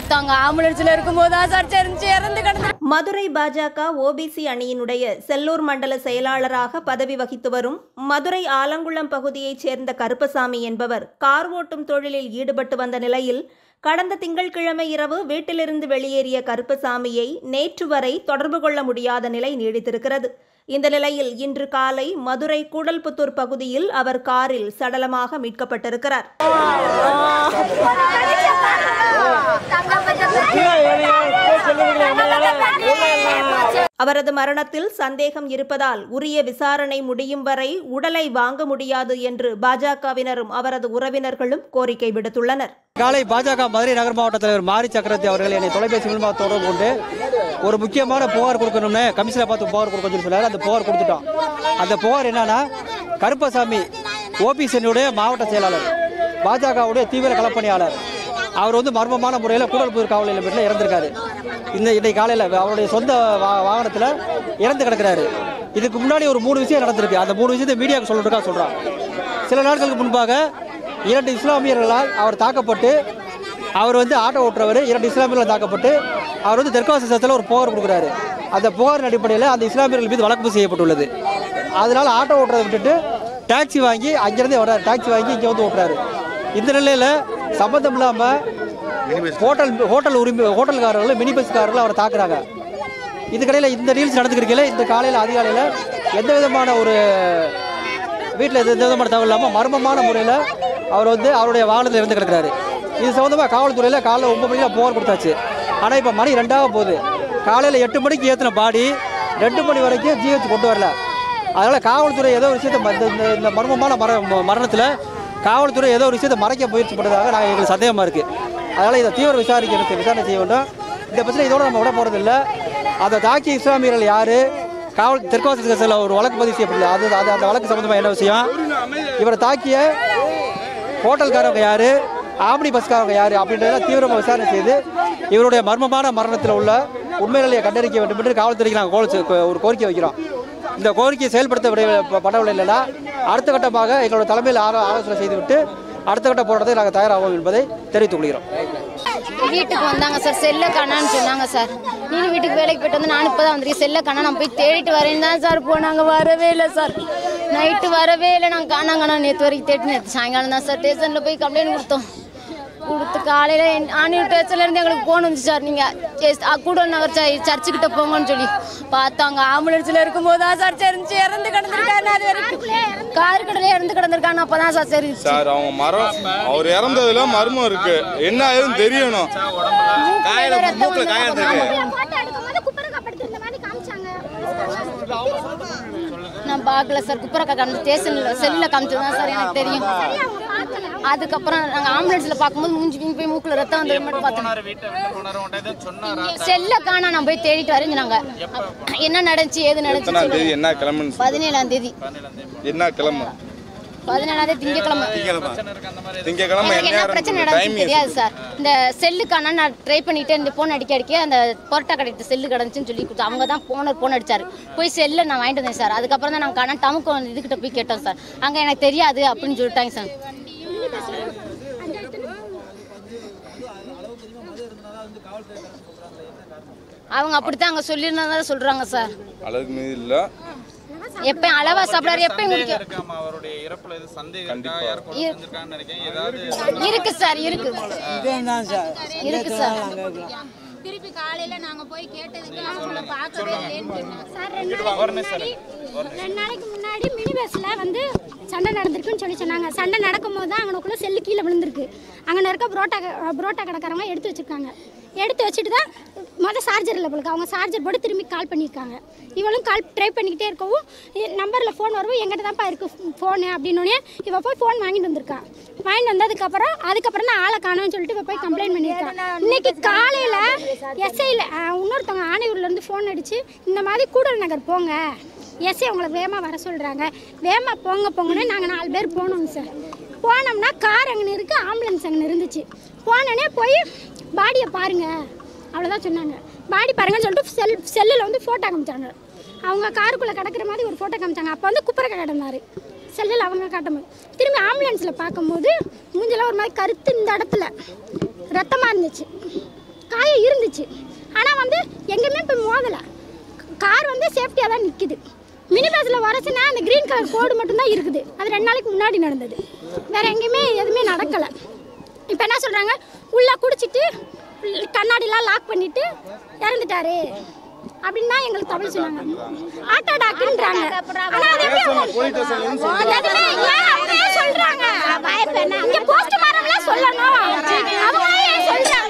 பார்த்தாங்க ஆம்புலன்ஸ்ல இருக்கும்போது சார் தெரிஞ்சு இறந்து கிடந்தார். மதுரை பாஜக ஓபிசி அணியினுடைய செல்லூர் மண்டல செயலாளராக பதவி வகித்து வரும் மதுரை ஆலங்குளம் பகுதியைச் சேர்ந்த கருப்பசாமி என்பவர் கார் ஓட்டும் தொழிலில் ஈடுபட்டு வந்த நிலையில் கடந்த திங்கட்கிழமை இரவு வீட்டிலிருந்து வெளியேறிய கருப்பசாமியை நேற்று வரை தொடர்பு கொள்ள முடியாத நிலை நீடித்திருக்கிறது. இந்த நிலையில் இன்று காலை மதுரை கூடல்புத்தூர் பகுதியில் அவர் காரில் சடலமாக மீட்கப்பட்டிருக்கிறார். அவரது மரணத்தில் சந்தேகம் இருப்பதால் உரிய விசாரணை முடியும் வரை உடலை வாங்க முடியாது என்று பாஜகவினரும் அவரது உறவினர்களும் கோரிக்கை விடுத்துள்ளனர். காலை பாஜக மதுரை நகர் மாவட்ட தலைவர் மாரி சக்கரவர்த்தி அவர்கள் என்னை தொலைபேசி மூலமாக தொடர்பு கொண்டு ஒரு முக்கியமான புகார் கொடுக்கணும்னு கமிஷனை பார்த்து புகார் கொடுக்கணும்னு சொன்னார். அந்த புகார் கொடுத்துட்டோம். அந்த புகார் என்னன்னா, கருப்பசாமி ஓபிசியினுடைய மாவட்ட செயலாளர், பாஜகவுடைய தீவிர களப்பணியாளர், அவர் மர்மமான முறையில் கூடல்புத்தூர் காவல் நிலையத்தில் இறந்திருக்காரு. இன்னைக்கு காலையில் அவருடைய சொந்த வாகனத்தில் இறந்து கிடக்கிறாரு. இதுக்கு முன்னாடி ஒரு 3 விஷயம் நடந்திருக்கு. அந்த 3 விஷயத்தை மீடியாவுக்கு சொல்றான். சில நாட்களுக்கு முன்பாக 2 இஸ்லாமியர்களால் அவர் தாக்கப்பட்டு, அவர் ஆட்டோ ஓட்டுறவர் 2 இஸ்லாமியர்களால் தாக்கப்பட்டு அவர் தெற்காசி சட்டத்தில் ஒரு புகார் கொடுக்குறாரு. அந்த புகாரின் அடிப்படையில் அந்த இஸ்லாமியர்கள் மீது வழக்கு செய்யப்பட்டுள்ளது. அதனால் ஆட்டோ ஓட்டுறதை விட்டுட்டு டாக்ஸி வாங்கி அங்கிருந்தே வர்றாரு. டாக்ஸி வாங்கி இங்கே ஓட்டுறாரு. இந்த நிலையில் சம்பந்தம் இல்லாமல் ஹோட்டல்காரர்கள், மினி பஸ்காரர்கள் அவரை தாக்குறாங்க. இதுக்கடையில் இந்த ரீல்ஸ் நடந்துக்கிறீங்களே, இந்த காலையில் அதிகாலையில் எந்த விதமான ஒரு வீட்டில் எந்த விதமான தகவல் இல்லாமல் மர்மமான முறையில் அவர் அவருடைய வாகனத்தில் இருந்து கிடக்கிறாரு. இது சம்மந்தமாக காவல்துறையில் காலையில் 9 மணிக்கு புகார் கொடுத்தாச்சு. ஆனால் இப்போ மணி 2 போகுது. காலையில் 8 மணிக்கு ஏற்றின பாடி 2 மணி வரைக்கும் ஜிஹெச் கொண்டு வரல. அதனால் காவல்துறை ஏதோ ஒரு விஷயத்தை இந்த மர்மமான மரணத்தில் காவல்துறை ஏதோ ஒரு விஷயத்தை மறைக்க முயற்சி பண்ணுறதாக எங்களுக்கு சந்தேகமாக இருக்குது. அதனால் இதை தீவிர விசாரணை செய்ய வேண்டும். இந்த பிரச்சனை இதோடு நம்ம விட போகிறதில்லை. அதை தாக்கிய இஸ்லாமியர்கள் யார், தெற்காசி சட்டத்தில் ஒரு வழக்கு பதிவு செய்யப்படல. அந்த வழக்கு சம்பந்தமாக என்ன விஷயம், இவரை தாக்கிய ஹோட்டல்காரங்க யார், ஆம்னி பஸ்காரங்க யார் அப்படின்றத தீவிரமாக விசாரணை செய்து இவருடைய மர்மமான மரணத்தில் உள்ள உண்மை நிலையை கண்டறிக்க வேண்டும் என்று காவல்துறைக்கு நாங்கள் ஒரு கோரிக்கை வைக்கிறோம். இந்த கோரிக்கையை செயல்படுத்தப்படவில்லை இல்லைன்னா அடுத்த கட்டமாக எங்களோட தலைமையில் ஆலோசனை செய்துவிட்டு அடுத்த கட்ட போராட்டத்தை நாங்கள் தயாராகும் என்பதை தெரிவித்துக் கொள்கிறோம். வீட்டுக்கு வந்தாங்க சார், செல்ல காணான்னு சொன்னாங்க சார். நீனும் வீட்டுக்கு வேலைக்கு போயிட்டு நான் இப்போ தான் வந்துருக்கேன். செல்ல காணா, நான் போய் தேடிட்டு வரேன்னு தான் சார் போனாங்க. வரவே இல்லை சார், நைட்டு வரவே இல்லை. நாங்கள் காணாங்கண்ணா நேற்று வரைக்கும் தேடினேன். சாயங்காலம் தான் சார் ஸ்டேஷனில் போய் கம்ப்ளைண்ட் கொடுத்து காலையில் ஆணியூர் ஸ்டேஷன்லேருந்து எங்களுக்கு ஃபோன் வந்துச்சு சார், நீங்கள் கூடல் நகர் சர்ச்சுக்கிட்ட போங்கன்னு சொல்லி பார்த்தாங்க. ஆம்புலன்ஸில் இருக்கும்போது சார் தெரிஞ்சு இறந்து கிடந்திருக்காரு. அது வரைக்கும் கார் கடையில் இறந்து கிடந்திருக்காங்க. அப்போ தான் சார் சரி சார் அவங்க அவர் இறந்ததுல மர்மம் இருக்கு, என்ன ஆகுதுன்னு தெரியணும். நான் பார்க்கல சார், குப்பரக்கா ஸ்டேஷனில் செல்லில் காமிச்சு தான் சார் எனக்கு தெரியும். அதுக்கப்புறம் நாங்கள் ஆம்புலன்ஸில் பார்க்கும்போது மூஞ்சி போய் மூக்கில் ரத்தம் வந்து மட்டும் பார்த்தோம். செல்ல காணா, நான் போய் தேடிட்டு வரேன். நாங்கள் என்ன நடந்துச்சு ஏது நடந்துச்சு. என்ன கிழமை? 17ஆம் தேதி. என்ன கிழமை? 17ஆம் தேதி திங்கக்கிழமை. என்ன பிரச்சனை நடந்துச்சு தெரியாது சார். இந்த செல்லுக்கான நான் ட்ரை பண்ணிட்டு இந்த ஃபோன் அடிக்க அந்த பொரோட்டா கடைக்கு செல்லு கிடந்துச்சுன்னு சொல்லி கொடுத்து அவங்க தான் ஃபோன் அடிச்சாரு. போய் செல்லை நான் வாங்கிட்டு வந்தேன் சார். அதுக்கப்புறம் தான் நாங்கள் டமுக்கு இதுக்கிட்ட போய் கேட்டோம் சார். அங்கே எனக்கு தெரியாது அப்படின்னு சொல்லிட்டாங்க சார். அவங்க அப்படித்தான் அங்கே சொல்லியிருந்தா சொல்றாங்க சார். அளவுக்கு மீறி இல்லை, எப்பயும் அளவா சாப்பிடாரு, எப்பயும் இருக்கு சார், இருக்கு சார். திருப்பி காலையில நாங்க போய் கேட்டதுக்கு அவங்கள பார்க்கவே இல்லைன்னு சார். 2 நாளைக்கு முன்னாடி மினி பஸ்ல சண்டை நடந்திருக்குன்னு சொல்லி சொன்னாங்க. சண்டை நடக்கும்போது தான் அவனுக்குள்ள செல்லு கீழே விழுந்திருக்கு. அங்கே இருக்க புரோட்டா கடைக்காரங்க எடுத்து வச்சிருக்காங்க. எடுத்து வச்சுட்டு தான் சார்ஜர் இல்லை போலுக்கு அவங்க சார்ஜர் போட்டு திரும்பி கால் பண்ணியிருக்காங்க. இவளும் கால் ட்ரை பண்ணிக்கிட்டே இருக்கவும் நம்பரில் ஃபோன் வரவும் எங்கிட்ட தான்ப்பா இருக்குது ஃபோனு அப்படின்னோடனே இவள் போய் ஃபோன் வாங்கிட்டு வந்திருக்கான். வாங்கிட்டு அதுக்கப்புறம் தான் ஆளை காணோன்னு சொல்லிட்டு இவள் போய் கம்ப்ளைண்ட் பண்ணியிருக்கான். இன்னைக்கு காலையில் எஸ்ஐயில் இன்னொருத்தவங்க ஆணையூர்லேருந்து ஃபோன் அடித்து இந்த மாதிரி கூடல் நகர் போங்க, எஸ்ஐ அவங்கள வேகமாக வர சொல்கிறாங்க, வேகமாக போங்கன்னு நாங்கள் 4 பேர் போனோங்க சார். போனோம்னா கார் அங்கே இருக்குது, ஆம்புலன்ஸ் அங்கே இருந்துச்சு. போனோடனே போய் பாடியை பாருங்கள் அவ்வளோதான் சொன்னாங்க. பாடி பாருங்கன்னு சொல்லிட்டு செல்லில் ஃபோட்டோ காமிச்சாங்க. அவங்க காருக்குள்ளே கிடக்கிற மாதிரி ஒரு ஃபோட்டோ காமிச்சாங்க. அப்போ குப்பரக்கா கிடந்தார். செல்லில் அவங்க காட்டும்போது திரும்பி ஆம்புலன்ஸில் பார்க்கும்போது மூஞ்செல்லாம் ஒரு மாதிரி கருத்து இந்த இடத்துல ரத்தமாக இருந்துச்சு. காயம் இருந்துச்சு. ஆனால் வந்து எங்கேயுமே இப்போ மோதலை. கார் வந்து சேஃப்டியாக தான் நிற்கிது. மினி பஸ்ஸில் வரச்சுன்னா அந்த க்ரீன் கலர் கோடு மட்டும்தான் இருக்குது. அது 2 நாளைக்கு முன்னாடி நடந்தது. வேறு எங்கேயுமே எதுவுமே நடக்கலை. இப்போ என்ன சொல்கிறாங்க, உள்ளே குடிச்சிட்டு கண்ணாடிலாம் லாக் பண்ணிவிட்டு இறந்துட்டாரு அப்படின்னு தான் எங்களுக்கு தமிழ் சொன்னாங்க. ஆட்டோ டாக்குன்றாங்க. ஆனால் அது சொல்கிறாங்க. இங்கே போஸ்ட்மார்ட்டம்லாம் சொல்லணும் அவங்க சொல்கிறாங்க.